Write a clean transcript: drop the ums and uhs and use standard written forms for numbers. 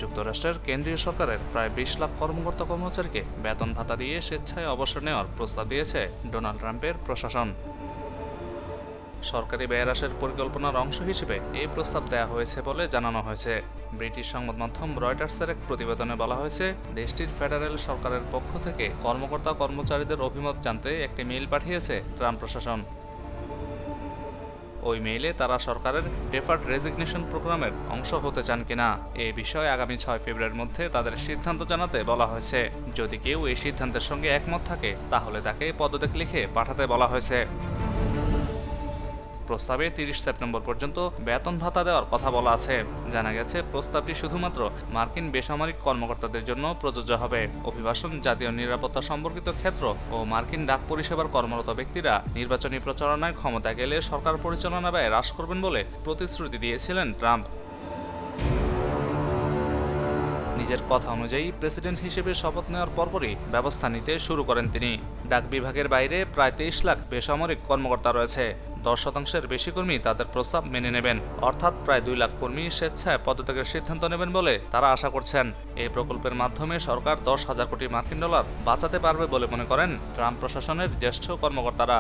যুক্তরাষ্ট্রের কেন্দ্রীয় সরকারের প্রায় ২০ লাখ কর্মকর্তা কর্মচারীকে বেতন ভাতা দিয়ে স্বেচ্ছায় অবসর নেওয়ার প্রস্তাব দিয়েছে ডোনাল্ড ট্রাম্পের প্রশাসন। সরকারি ব্যয় হ্রাসের পরিকল্পনার অংশ হিসেবে এই প্রস্তাব দেওয়া হয়েছে বলে জানানো হয়েছে। ব্রিটিশ সংবাদ মাধ্যম রয়টার্সের এক প্রতিবেদনে বলা হয়েছে, দেশটির ফেডারেল সরকারের পক্ষ থেকে কর্মকর্তা কর্মচারীদের অভিমত জানতে একটি মেইল পাঠিয়েছে ট্রাম্প প্রশাসন। ওই মেইলে তারা সরকারের ডেফার্ড রেজিগনেশন প্রোগ্রামের অংশ হতে চান কিনা এ বিষয়ে আগামী ৬ ফেব্রুয়ারির মধ্যে তাদের সিদ্ধান্ত জানাতে বলা হয়েছে। যদি কেউ এই সিদ্ধান্তের সঙ্গে একমত থাকে তাহলে তাকে পদত্যাগ লিখে পাঠাতে বলা হয়েছে। প্রস্তাবে ৩০ সেপ্টেম্বর পর্যন্ত বেতন ভাতা দেওয়ার কথা বলা আছে। জানা গেছে, প্রস্তাবটি শুধুমাত্র মার্কিন বেসামরিক কর্মকর্তাদের জন্য প্রযোজ্য হবে। অভিবাসন, জাতীয় নিরাপত্তা সম্পর্কিত ক্ষেত্র ও মার্কিন ডাক পরিষেবার কর্মরত ব্যক্তিরা নির্বাচনী প্রচারণায় ক্ষমতা গেলে সরকার পরিচালনা ব্যয় হ্রাস করবেন বলে প্রতিশ্রুতি দিয়েছিলেন ট্রাম্প। নিজের কথা অনুযায়ী প্রেসিডেন্ট হিসেবে শপথ নেওয়ার পরপরই ব্যবস্থা নিতে শুরু করেন তিনি। ডাক বিভাগের বাইরে প্রায় ২৩ লাখ বেসামরিক কর্মকর্তা রয়েছে। ১০% বেশি কর্মী তাদের প্রস্তাব মেনে নেবেন, অর্থাৎ প্রায় ২ লাখ কর্মী স্বেচ্ছায় পদত্যাগের সিদ্ধান্ত নেবেন বলে তারা আশা করছেন। এই প্রকল্পের মাধ্যমে সরকার $১০,০০০ কোটি মার্কিন ডলার বাঁচাতে পারবে বলে মনে করেন ট্রাম্প প্রশাসনের জ্যেষ্ঠ কর্মকর্তারা।